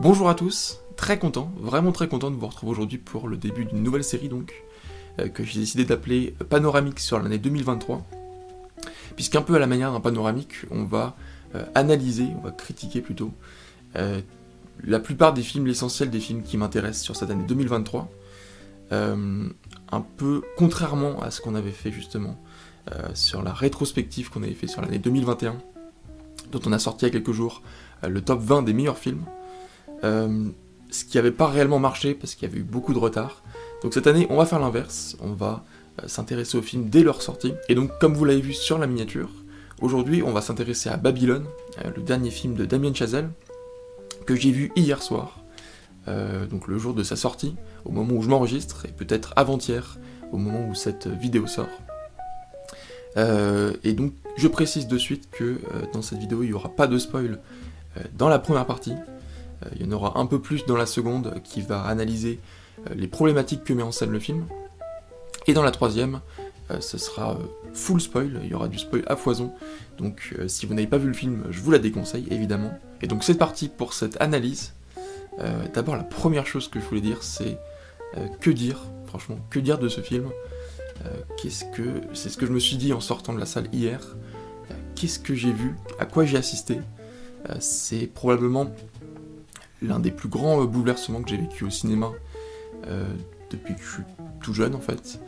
Bonjour à tous, très content, vraiment très content de vous retrouver aujourd'hui pour le début d'une nouvelle série donc, que j'ai décidé d'appeler Panoramique sur l'année 2023, puisqu'un peu à la manière d'un panoramique, on va analyser, on va critiquer plutôt, la plupart des films, l'essentiel des films qui m'intéressent sur cette année 2023, un peu contrairement à ce qu'on avait fait justement sur la rétrospective qu'on avait fait sur l'année 2021, dont on a sorti il y a quelques jours le top 20 des meilleurs films, ce qui n'avait pas réellement marché parce qu'il y avait eu beaucoup de retard. Donc cette année, on va faire l'inverse, on va s'intéresser aux films dès leur sortie. Et donc, comme vous l'avez vu sur la miniature, aujourd'hui, on va s'intéresser à Babylone, le dernier film de Damien Chazelle, que j'ai vu hier soir, donc le jour de sa sortie, au moment où je m'enregistre, et peut-être avant-hier, au moment où cette vidéo sort. Et donc, je précise de suite que dans cette vidéo, il n'y aura pas de spoil dans la première partie. Il y en aura un peu plus dans la seconde qui va analyser les problématiques que met en scène le film. Et dans la troisième, ce sera full spoil, il y aura du spoil à foison. Donc si vous n'avez pas vu le film, je vous la déconseille évidemment. Et donc c'est parti pour cette analyse. D'abord la première chose que je voulais dire, c'est que dire, franchement, que dire de ce film. C'est ce que je me suis dit en sortant de la salle hier. Qu'est-ce que j'ai vu, à quoi j'ai assisté. C'est probablement l'un des plus grands bouleversements que j'ai vécu au cinéma depuis que je suis tout jeune en fait.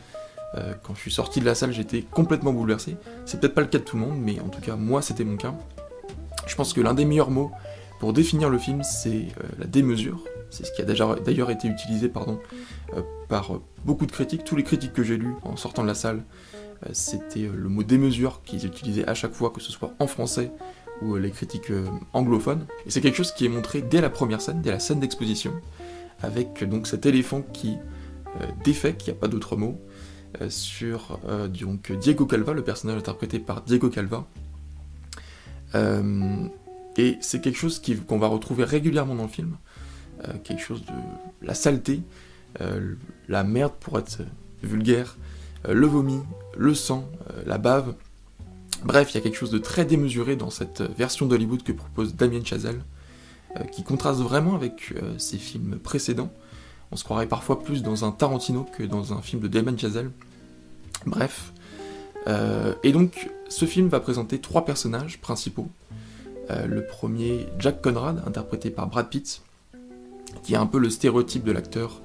Quand je suis sorti de la salle, j'étais complètement bouleversé. C'est peut-être pas le cas de tout le monde, mais en tout cas, moi, c'était mon cas. Je pense que l'un des meilleurs mots pour définir le film, c'est la démesure. C'est ce qui a d'ailleurs été utilisé par beaucoup de critiques. Tous les critiques que j'ai lus en sortant de la salle, c'était le mot démesure qu'ils utilisaient à chaque fois, que ce soit en français ou les critiques anglophones. Et c'est quelque chose qui est montré dès la première scène, dès la scène d'exposition, avec donc cet éléphant qui défèque, il n'y a pas d'autre mot, sur donc Diego Calva, le personnage interprété par Diego Calva. Et c'est quelque chose qu'on va retrouver régulièrement dans le film, quelque chose de la saleté, la merde pour être vulgaire, le vomi, le sang, la bave. Bref, il y a quelque chose de très démesuré dans cette version d'Hollywood que propose Damien Chazelle, qui contraste vraiment avec ses films précédents. On se croirait parfois plus dans un Tarantino que dans un film de Damien Chazelle. Bref. Et donc, ce film va présenter 3 personnages principaux. Le premier, Jack Conrad, interprété par Brad Pitt, qui est un peu le stéréotype de l'acteur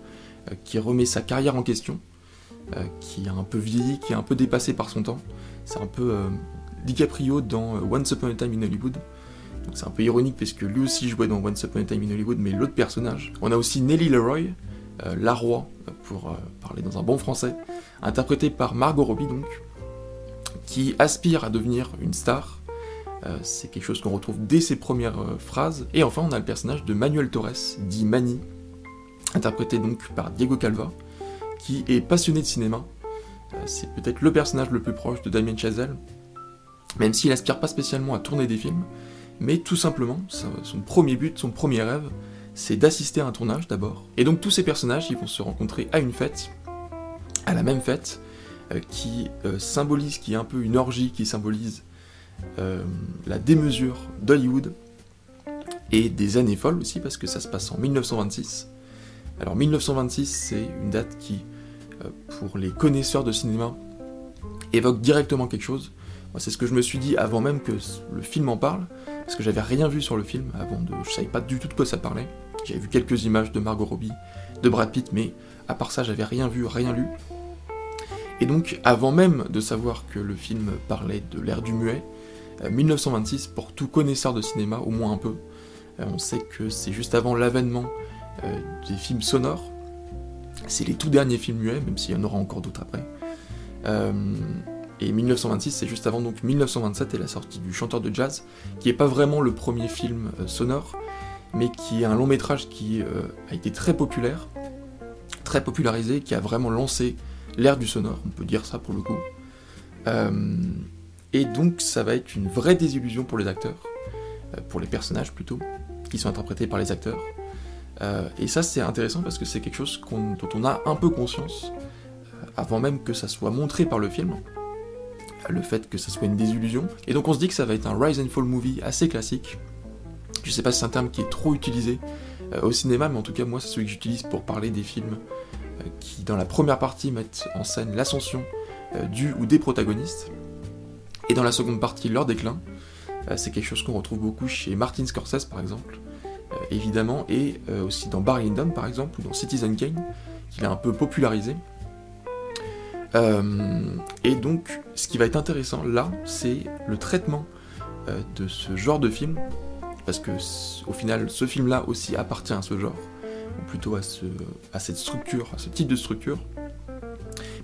qui remet sa carrière en question, qui a un peu vieilli, qui est un peu dépassé par son temps. C'est un peu DiCaprio dans Once Upon a Time in Hollywood. Donc c'est un peu ironique parce que lui aussi jouait dans Once Upon a Time in Hollywood, mais l'autre personnage. On a aussi Nellie Leroy, la roi, pour parler dans un bon français, interprétée par Margot Robbie donc, qui aspire à devenir une star. C'est quelque chose qu'on retrouve dès ses premières phrases. Et enfin on a le personnage de Manuel Torres, dit Manny, interprété donc par Diego Calva, qui est passionné de cinéma. C'est peut-être le personnage le plus proche de Damien Chazelle, même s'il aspire pas spécialement à tourner des films, mais tout simplement, son premier but, son premier rêve, c'est d'assister à un tournage d'abord. Et donc tous ces personnages, ils vont se rencontrer à une fête, à la même fête, qui est un peu une orgie, qui symbolise la démesure d'Hollywood, et des années folles aussi, parce que ça se passe en 1926. Alors 1926, c'est une date qui, pour les connaisseurs de cinéma, évoque directement quelque chose. Moi, c'est ce que je me suis dit avant même que le film en parle, parce que j'avais rien vu sur le film, je savais pas du tout de quoi ça parlait. J'avais vu quelques images de Margot Robbie, de Brad Pitt, mais à part ça, j'avais rien vu, rien lu. Et donc, avant même de savoir que le film parlait de l'ère du muet, 1926, pour tout connaisseur de cinéma, au moins un peu, on sait que c'est juste avant l'avènement des films sonores. C'est les tout derniers films muets, même s'il y en aura encore d'autres après. Et 1926, c'est juste avant donc 1927 et la sortie du Chanteur de jazz, qui n'est pas vraiment le premier film sonore, mais qui est un long métrage qui a été très populaire, très popularisé, qui a vraiment lancé l'ère du sonore, on peut dire ça pour le coup. Et donc ça va être une vraie désillusion pour les acteurs, pour les personnages plutôt, qui sont interprétés par les acteurs. Et ça c'est intéressant parce que c'est quelque chose dont on a un peu conscience, avant même que ça soit montré par le film, le fait que ça soit une désillusion. Et donc on se dit que ça va être un Rise and Fall movie assez classique. Je sais pas si c'est un terme qui est trop utilisé au cinéma, mais en tout cas moi c'est celui que j'utilise pour parler des films qui dans la première partie mettent en scène l'ascension du ou des protagonistes, et dans la seconde partie leur déclin. C'est quelque chose qu'on retrouve beaucoup chez Martin Scorsese par exemple, évidemment, et aussi dans Barry Lyndon par exemple, ou dans Citizen Kane, qu'il a un peu popularisé. Et donc, ce qui va être intéressant là, c'est le traitement de ce genre de film, parce que au final, ce film-là aussi appartient à ce genre, ou plutôt à cette structure, à ce type de structure.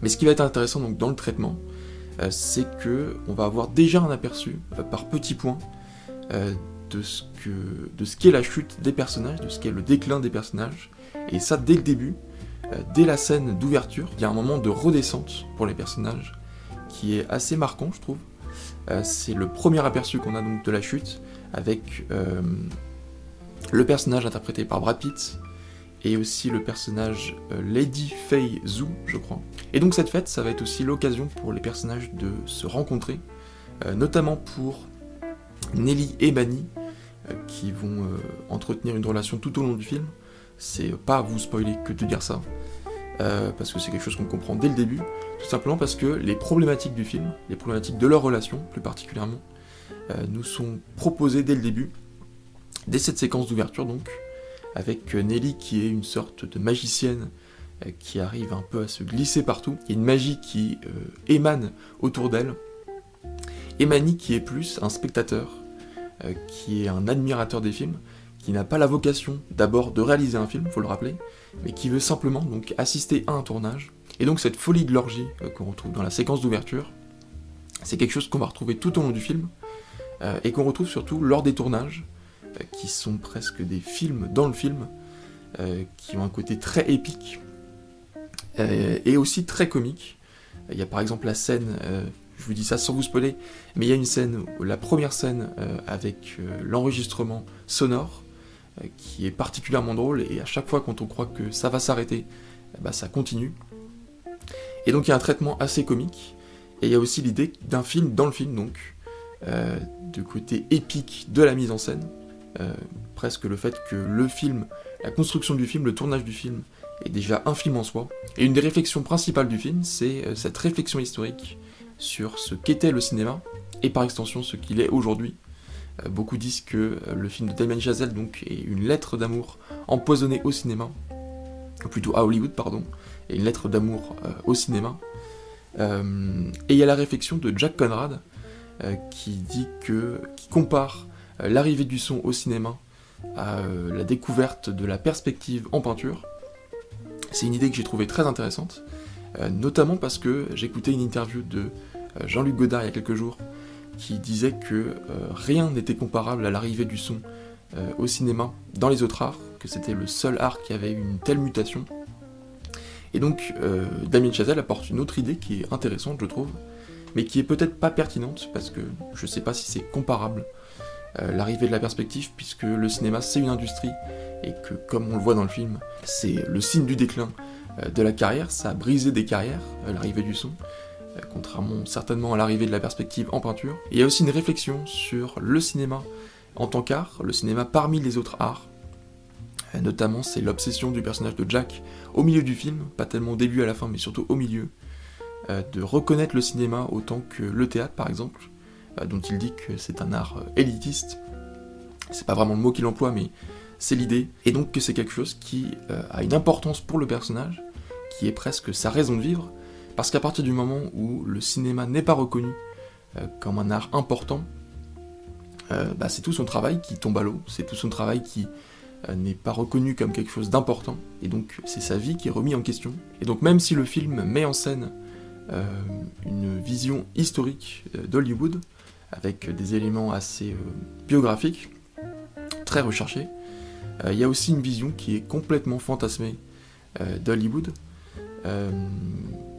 Mais ce qui va être intéressant donc dans le traitement, c'est que on va avoir déjà un aperçu par petits points de ce qu'est la chute des personnages, de ce qu'est le déclin des personnages, et ça dès le début. Dès la scène d'ouverture, il y a un moment de redescente pour les personnages qui est assez marquant, je trouve. C'est le premier aperçu qu'on a donc de la chute, avec le personnage interprété par Brad Pitt, et aussi le personnage Lady Fei Zhu, je crois. Et donc cette fête, ça va être aussi l'occasion pour les personnages de se rencontrer, notamment pour Nelly et Manny, qui vont entretenir une relation tout au long du film. C'est pas à vous spoiler que de dire ça, parce que c'est quelque chose qu'on comprend dès le début, tout simplement parce que les problématiques du film, les problématiques de leur relation plus particulièrement, nous sont proposées dès le début, dès cette séquence d'ouverture donc, avec Nelly qui est une sorte de magicienne qui arrive un peu à se glisser partout, il y a une magie qui émane autour d'elle, et Manny qui est plus un spectateur, qui est un admirateur des films, qui n'a pas la vocation d'abord de réaliser un film, faut le rappeler, mais qui veut simplement donc assister à un tournage. Et donc cette folie de l'orgie qu'on retrouve dans la séquence d'ouverture, c'est quelque chose qu'on va retrouver tout au long du film, et qu'on retrouve surtout lors des tournages, qui sont presque des films dans le film, qui ont un côté très épique, et aussi très comique. Il y a par exemple la scène, je vous dis ça sans vous spoiler, mais il y a une scène, la première scène avec l'enregistrement sonore, qui est particulièrement drôle, et à chaque fois quand on croit que ça va s'arrêter, bah ça continue. Et donc il y a un traitement assez comique, et il y a aussi l'idée d'un film dans le film, donc, du côté épique de la mise en scène, presque le fait que le film, la construction du film, le tournage du film, est déjà un film en soi. Et une des réflexions principales du film, c'est cette réflexion historique sur ce qu'était le cinéma, et par extension ce qu'il est aujourd'hui. Beaucoup disent que le film de Damien Chazelle donc, est une lettre d'amour empoisonnée au cinéma, ou plutôt à Hollywood, pardon, et une lettre d'amour au cinéma. Et il y a la réflexion de Jack Conrad, qui compare l'arrivée du son au cinéma à la découverte de la perspective en peinture. C'est une idée que j'ai trouvée très intéressante, notamment parce que j'écoutais une interview de Jean-Luc Godard il y a quelques jours, qui disait que rien n'était comparable à l'arrivée du son au cinéma dans les autres arts, que c'était le seul art qui avait eu une telle mutation. Et donc Damien Chazelle apporte une autre idée qui est intéressante, je trouve, mais qui est peut-être pas pertinente, parce que je sais pas si c'est comparable, l'arrivée de la perspective, puisque le cinéma c'est une industrie, et que comme on le voit dans le film, c'est le signe du déclin de la carrière, ça a brisé des carrières, l'arrivée du son, contrairement certainement à l'arrivée de la perspective en peinture. Et il y a aussi une réflexion sur le cinéma en tant qu'art, le cinéma parmi les autres arts. Notamment, c'est l'obsession du personnage de Jack au milieu du film, pas tellement au début à la fin, mais surtout au milieu, de reconnaître le cinéma autant que le théâtre par exemple, dont il dit que c'est un art élitiste. C'est pas vraiment le mot qu'il emploie, mais c'est l'idée. Et donc que c'est quelque chose qui a une importance pour le personnage, qui est presque sa raison de vivre, parce qu'à partir du moment où le cinéma n'est pas reconnu comme un art important, c'est tout son travail qui tombe à l'eau, c'est tout son travail qui n'est pas reconnu comme quelque chose d'important, et donc c'est sa vie qui est remise en question. Et donc même si le film met en scène une vision historique d'Hollywood, avec des éléments assez biographiques, très recherchés, il y a aussi une vision qui est complètement fantasmée d'Hollywood,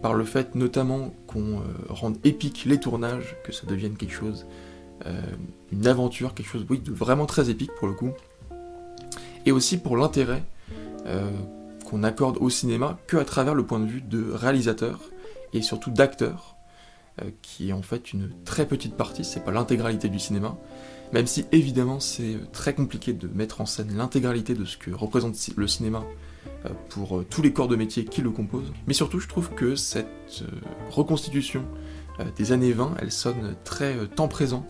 par le fait notamment qu'on rende épique les tournages, que ça devienne quelque chose, une aventure, quelque chose de vraiment très épique pour le coup, et aussi pour l'intérêt qu'on accorde au cinéma que à travers le point de vue de réalisateur et surtout d'acteur, qui est en fait une très petite partie, c'est pas l'intégralité du cinéma, même si évidemment c'est très compliqué de mettre en scène l'intégralité de ce que représente le cinéma pour tous les corps de métier qui le composent. Mais surtout, je trouve que cette reconstitution des années 20, elle sonne très temps présent.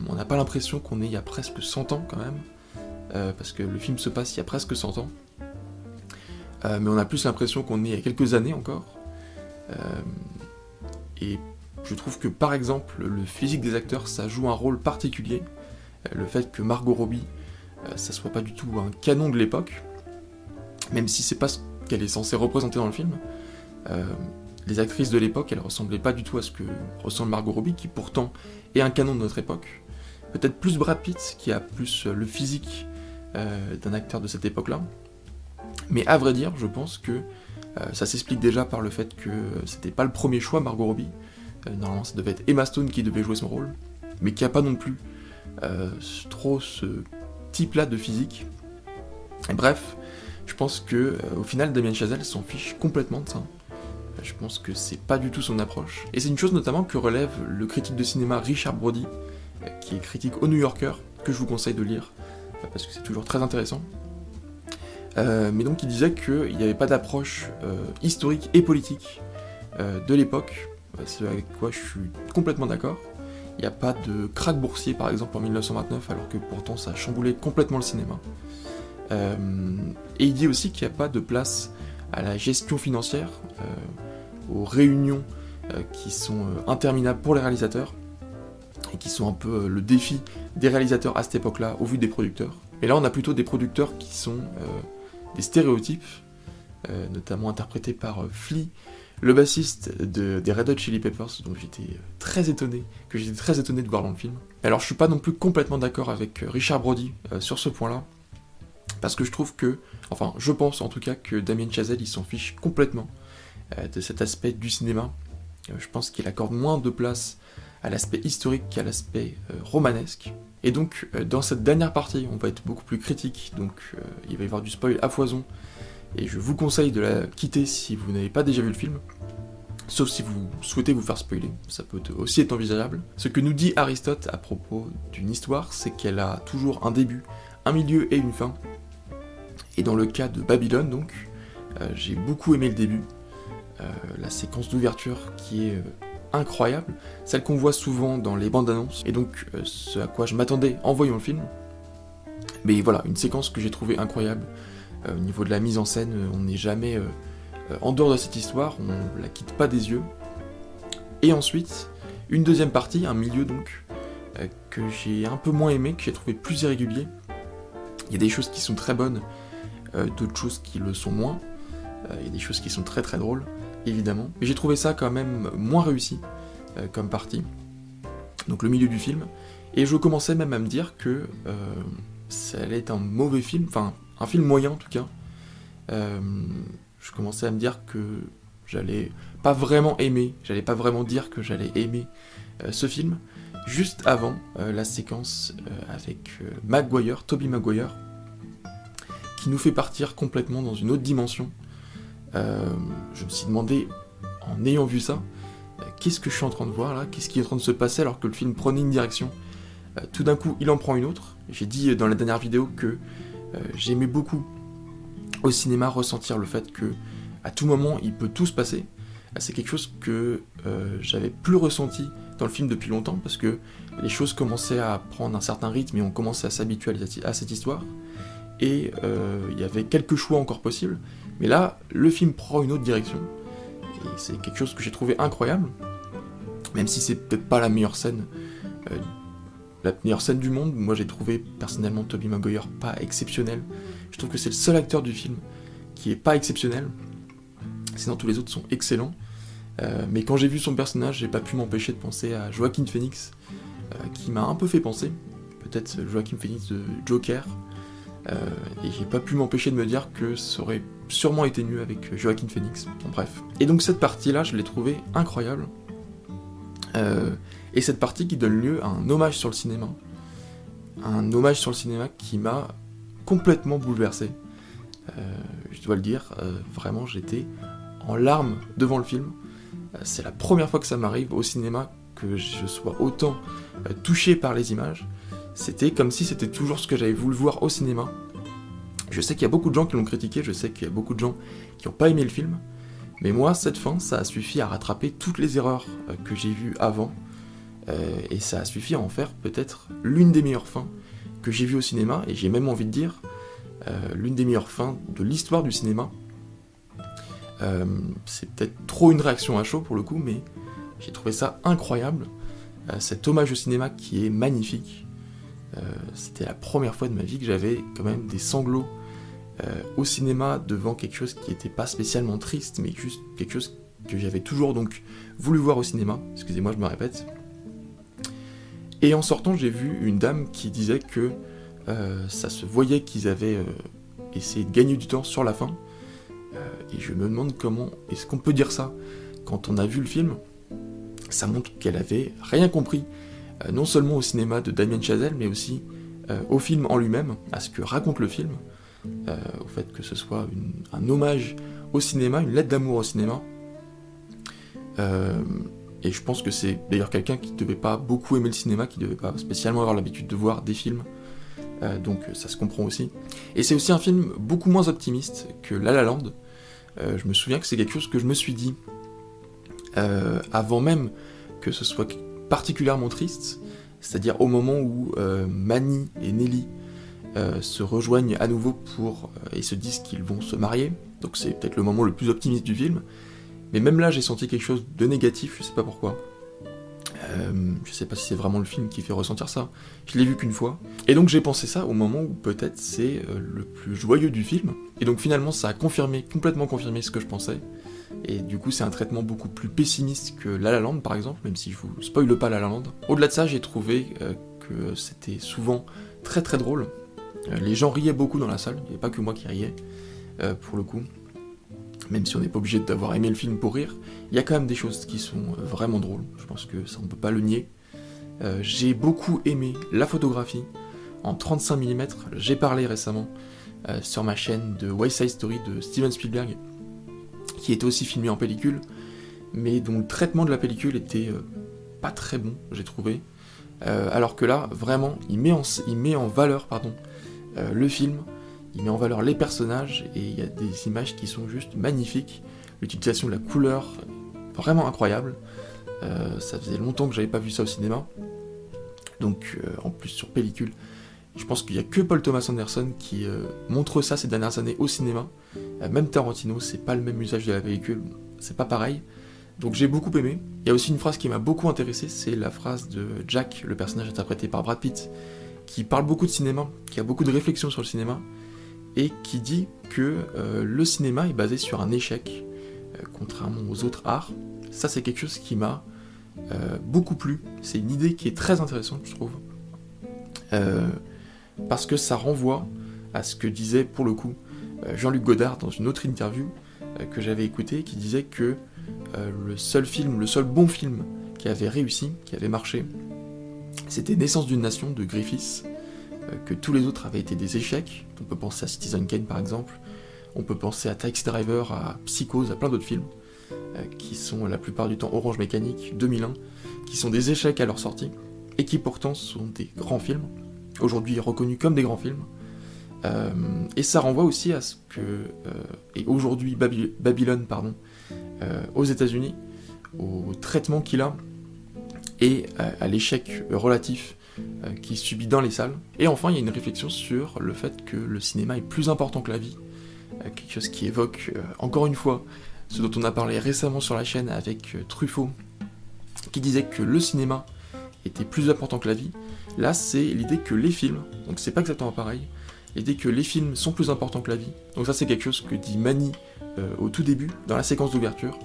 On n'a pas l'impression qu'on est il y a presque 100 ans quand même, parce que le film se passe il y a presque 100 ans. Mais on a plus l'impression qu'on est il y a quelques années encore. Et je trouve que par exemple, le physique des acteurs, ça joue un rôle particulier. Le fait que Margot Robbie, ça soit pas du tout un canon de l'époque, même si c'est pas ce qu'elle est censée représenter dans le film. Les actrices de l'époque, elles ressemblaient pas du tout à ce que ressemble Margot Robbie, qui pourtant est un canon de notre époque. Peut-être plus Brad Pitt, qui a plus le physique d'un acteur de cette époque-là. Mais à vrai dire, je pense que ça s'explique déjà par le fait que c'était pas le premier choix, Margot Robbie. Normalement, ça devait être Emma Stone qui devait jouer son rôle, mais qui a pas non plus trop ce type-là de physique. Et bref, je pense que au final, Damien Chazelle s'en fiche complètement de ça. Je pense que c'est pas du tout son approche. Et c'est une chose notamment que relève le critique de cinéma Richard Brody, qui est critique au New Yorker, que je vous conseille de lire, parce que c'est toujours très intéressant. Mais donc il disait qu'il n'y avait pas d'approche historique et politique de l'époque, ce avec quoi je suis complètement d'accord. Il n'y a pas de krach boursier par exemple en 1929, alors que pourtant ça a chamboulé complètement le cinéma. Et il dit aussi qu'il n'y a pas de place à la gestion financière, aux réunions qui sont interminables pour les réalisateurs, et qui sont un peu le défi des réalisateurs à cette époque-là, au vu des producteurs. Et là on a plutôt des producteurs qui sont des stéréotypes, notamment interprétés par Flea, le bassiste des Red Hot Chili Peppers, dont j'étais très étonné de voir dans le film. Alors je suis pas non plus complètement d'accord avec Richard Brody sur ce point-là, parce que je trouve que, enfin je pense en tout cas que Damien Chazelle il s'en fiche complètement de cet aspect du cinéma. Je pense qu'il accorde moins de place à l'aspect historique qu'à l'aspect romanesque. Et donc dans cette dernière partie, on va être beaucoup plus critique, donc il va y avoir du spoil à foison, et je vous conseille de la quitter si vous n'avez pas déjà vu le film, sauf si vous souhaitez vous faire spoiler, ça peut aussi être envisageable. Ce que nous dit Aristote à propos d'une histoire, c'est qu'elle a toujours un début, un milieu et une fin. Et dans le cas de Babylone, donc, j'ai beaucoup aimé le début, la séquence d'ouverture qui est incroyable, celle qu'on voit souvent dans les bandes annonces, et donc ce à quoi je m'attendais en voyant le film. Mais voilà, une séquence que j'ai trouvée incroyable. Au niveau de la mise en scène, on n'est jamais en dehors de cette histoire, on la quitte pas des yeux. Et ensuite, une deuxième partie, un milieu donc, que j'ai un peu moins aimé, que j'ai trouvé plus irrégulier. Il y a des choses qui sont très bonnes, d'autres choses qui le sont moins. Il y a des choses qui sont très très drôles, évidemment. Mais j'ai trouvé ça quand même moins réussi comme partie. Donc le milieu du film. Et je commençais même à me dire que ça allait être un mauvais film, enfin un film moyen en tout cas. Je commençais à me dire que j'allais pas vraiment aimer, j'allais pas vraiment dire que j'allais aimer ce film, juste avant la séquence avec Tobey Maguire, qui nous fait partir complètement dans une autre dimension. Je me suis demandé, en ayant vu ça, qu'est-ce que je suis en train de voir là, qu'est-ce qui est en train de se passer alors que le film prenait une direction. Tout d'un coup, il en prend une autre. J'ai dit dans la dernière vidéo que j'aimais beaucoup au cinéma ressentir le fait que à tout moment il peut tout se passer. C'est quelque chose que j'avais plus ressenti dans le film depuis longtemps, parce que les choses commençaient à prendre un certain rythme et on commençait à s'habituer à cette histoire, et il y avait quelques choix encore possibles, mais là le film prend une autre direction et c'est quelque chose que j'ai trouvé incroyable, même si c'est peut-être pas la meilleure scène du monde. Moi j'ai trouvé personnellement Tobey Maguire pas exceptionnel. Je trouve que c'est le seul acteur du film qui est pas exceptionnel, sinon tous les autres sont excellents. Mais quand j'ai vu son personnage, j'ai pas pu m'empêcher de penser à Joaquin Phoenix, qui m'a un peu fait penser, peut-être Joaquin Phoenix de Joker, et j'ai pas pu m'empêcher de me dire que ça aurait sûrement été mieux avec Joaquin Phoenix, bon, bref. Et donc cette partie-là, je l'ai trouvée incroyable, et cette partie qui donne lieu à un hommage sur le cinéma qui m'a complètement bouleversé, je dois le dire, vraiment j'étais en larmes devant le film. C'est la première fois que ça m'arrive au cinéma que je sois autant touché par les images. C'était comme si c'était toujours ce que j'avais voulu voir au cinéma. Je sais qu'il y a beaucoup de gens qui l'ont critiqué, je sais qu'il y a beaucoup de gens qui n'ont pas aimé le film, mais moi, cette fin, ça a suffi à rattraper toutes les erreurs que j'ai vues avant, et ça a suffi à en faire peut-être l'une des meilleures fins que j'ai vues au cinéma, et j'ai même envie de dire l'une des meilleures fins de l'histoire du cinéma. C'est peut-être trop une réaction à chaud pour le coup, mais j'ai trouvé ça incroyable, cet hommage au cinéma qui est magnifique. C'était la première fois de ma vie que j'avais quand même des sanglots au cinéma devant quelque chose qui n'était pas spécialement triste, mais juste quelque chose que j'avais toujours donc voulu voir au cinéma. Excusez-moi, je me répète. Et en sortant, j'ai vu une dame qui disait que ça se voyait qu'ils avaient essayé de gagner du temps sur la fin. Et je me demande comment est-ce qu'on peut dire ça quand on a vu le film. Ça montre qu'elle avait rien compris, non seulement au cinéma de Damien Chazelle, mais aussi au film en lui-même, à ce que raconte le film, au fait que ce soit un hommage au cinéma, une lettre d'amour au cinéma. Et je pense que c'est d'ailleurs quelqu'un qui ne devait pas beaucoup aimer le cinéma, qui ne devait pas spécialement avoir l'habitude de voir des films, donc ça se comprend aussi. Et c'est aussi un film beaucoup moins optimiste que La La Land. Je me souviens que c'est quelque chose que je me suis dit avant même que ce soit particulièrement triste, c'est-à-dire au moment où Manny et Nelly se rejoignent à nouveau et se disent qu'ils vont se marier, donc c'est peut-être le moment le plus optimiste du film, mais même là j'ai senti quelque chose de négatif, je sais pas pourquoi. Je sais pas si c'est vraiment le film qui fait ressentir ça, je l'ai vu qu'une fois, et donc j'ai pensé ça au moment où peut-être c'est le plus joyeux du film, et donc finalement ça a complètement confirmé ce que je pensais, et du coup c'est un traitement beaucoup plus pessimiste que La La Land par exemple, même si je vous spoile pas La La Land. Au-delà de ça, j'ai trouvé que c'était souvent très très drôle, les gens riaient beaucoup dans la salle, il n'y avait pas que moi qui riais, pour le coup. Même si on n'est pas obligé d'avoir aimé le film pour rire, il y a quand même des choses qui sont vraiment drôles, je pense que ça on peut pas le nier. J'ai beaucoup aimé la photographie en 35 mm, j'ai parlé récemment sur ma chaîne de West Side Story de Steven Spielberg, qui était aussi filmé en pellicule, mais dont le traitement de la pellicule était pas très bon, j'ai trouvé. Alors que là, vraiment, il met en valeur le film, il met en valeur les personnages, et il y a des images qui sont juste magnifiques. L'utilisation de la couleur, vraiment incroyable. Ça faisait longtemps que j'avais pas vu ça au cinéma. Donc, en plus sur pellicule, je pense qu'il n'y a que Paul Thomas Anderson qui montre ça ces dernières années au cinéma. Même Tarantino, c'est pas le même usage de la pellicule, c'est pas pareil. Donc j'ai beaucoup aimé. Il y a aussi une phrase qui m'a beaucoup intéressé, c'est la phrase de Jack, le personnage interprété par Brad Pitt, qui parle beaucoup de cinéma, qui a beaucoup de réflexions sur le cinéma, et qui dit que le cinéma est basé sur un échec, contrairement aux autres arts. Ça, c'est quelque chose qui m'a beaucoup plu. C'est une idée qui est très intéressante, je trouve. Parce que ça renvoie à ce que disait, pour le coup, Jean-Luc Godard dans une autre interview que j'avais écoutée, qui disait que le seul bon film qui avait réussi, qui avait marché, c'était Naissance d'une Nation de Griffiths, que tous les autres avaient été des échecs. On peut penser à Citizen Kane par exemple, on peut penser à Taxi Driver, à Psychose, à plein d'autres films, qui sont la plupart du temps Orange Mécanique, 2001, qui sont des échecs à leur sortie, et qui pourtant sont des grands films, aujourd'hui reconnus comme des grands films. Et ça renvoie aussi à ce que, et aujourd'hui Babylone, aux États-Unis, au traitement qu'il a, et à l'échec relatif qu'il subit dans les salles. Et enfin, il y a une réflexion sur le fait que le cinéma est plus important que la vie, quelque chose qui évoque, encore une fois, ce dont on a parlé récemment sur la chaîne avec Truffaut, qui disait que le cinéma était plus important que la vie. Là, c'est l'idée que les films, donc c'est pas exactement pareil, l'idée que les films sont plus importants que la vie. Donc ça, c'est quelque chose que dit Manny au tout début, dans la séquence d'ouverture,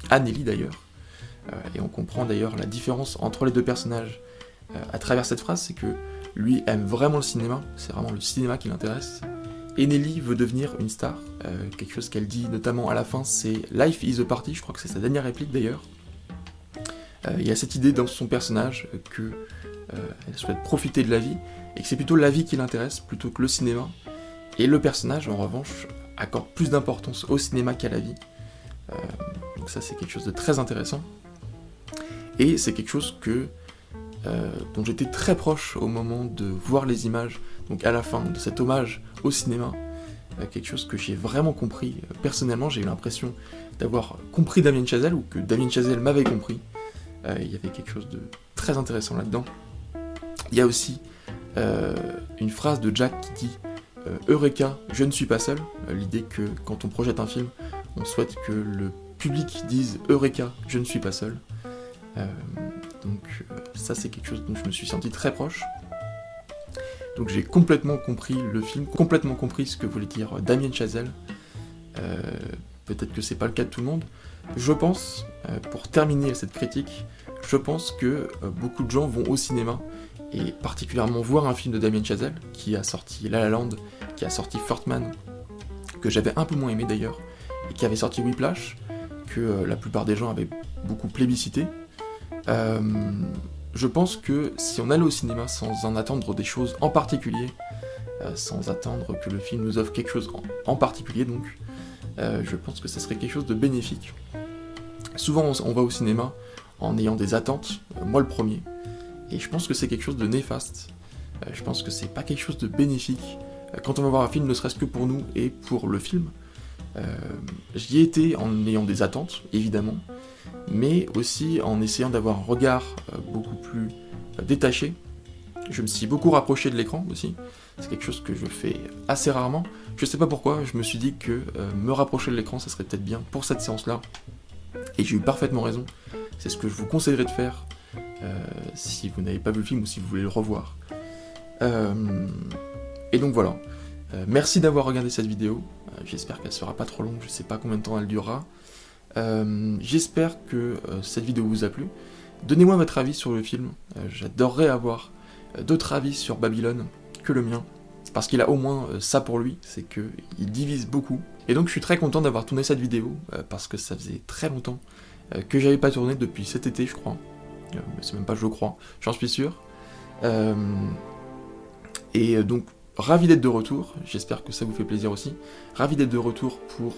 à Nelly d'ailleurs. Et on comprend d'ailleurs la différence entre les deux personnages à travers cette phrase, c'est que lui aime vraiment le cinéma, c'est vraiment le cinéma qui l'intéresse, et Nelly veut devenir une star. Quelque chose qu'elle dit notamment à la fin, c'est « Life is a party », je crois que c'est sa dernière réplique d'ailleurs. Il y a cette idée dans son personnage que elle souhaite profiter de la vie, et que c'est plutôt la vie qui l'intéresse plutôt que le cinéma, et le personnage en revanche accorde plus d'importance au cinéma qu'à la vie. Donc ça, c'est quelque chose de très intéressant, et c'est quelque chose que dont j'étais très proche au moment de voir les images, donc à la fin de cet hommage au cinéma, quelque chose que j'ai vraiment compris. Personnellement, j'ai eu l'impression d'avoir compris Damien Chazelle, ou que Damien Chazelle m'avait compris. Il y avait quelque chose de très intéressant là-dedans. Il y a aussi une phrase de Jack qui dit « Eureka, je ne suis pas seul », l'idée que quand on projette un film, on souhaite que le public dise « Eureka, je ne suis pas seul ». Donc ça c'est quelque chose dont je me suis senti très proche. Donc j'ai complètement compris le film, complètement compris ce que voulait dire Damien Chazelle. Peut-être que c'est pas le cas de tout le monde. Je pense, pour terminer cette critique, je pense que beaucoup de gens vont au cinéma, et particulièrement voir un film de Damien Chazelle, qui a sorti La La Land, qui a sorti Furtman, que j'avais un peu moins aimé d'ailleurs, et qui avait sorti Whiplash, que la plupart des gens avaient beaucoup plébiscité. Je pense que si on allait au cinéma sans en attendre des choses en particulier, sans attendre que le film nous offre quelque chose en particulier, donc, je pense que ça serait quelque chose de bénéfique. Souvent on va au cinéma en ayant des attentes, moi le premier, et je pense que c'est quelque chose de néfaste. Je pense que c'est pas quelque chose de bénéfique. Quand on va voir un film, ne serait-ce que pour nous et pour le film, j'y ai été en ayant des attentes, évidemment, mais aussi en essayant d'avoir un regard beaucoup plus détaché. Je me suis beaucoup rapproché de l'écran aussi, c'est quelque chose que je fais assez rarement. Je sais pas pourquoi, je me suis dit que me rapprocher de l'écran, ça serait peut-être bien pour cette séance-là, et j'ai eu parfaitement raison. C'est ce que je vous conseillerais de faire si vous n'avez pas vu le film ou si vous voulez le revoir. Et donc voilà, merci d'avoir regardé cette vidéo, j'espère qu'elle sera pas trop longue, je sais pas combien de temps elle durera. J'espère que cette vidéo vous a plu. Donnez-moi votre avis sur le film, j'adorerais avoir d'autres avis sur Babylone que le mien, parce qu'il a au moins ça pour lui, c'est qu'il divise beaucoup. Et donc je suis très content d'avoir tourné cette vidéo, parce que ça faisait très longtemps que j'avais pas tourné, depuis cet été je crois. C'est même pas je crois, j'en suis sûr. Et donc ravi d'être de retour, j'espère que ça vous fait plaisir aussi. Ravi d'être de retour pour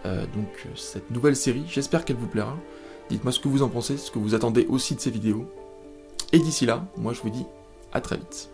donc cette nouvelle série, j'espère qu'elle vous plaira. Dites-moi ce que vous en pensez, ce que vous attendez aussi de ces vidéos. Et d'ici là, moi je vous dis à très vite.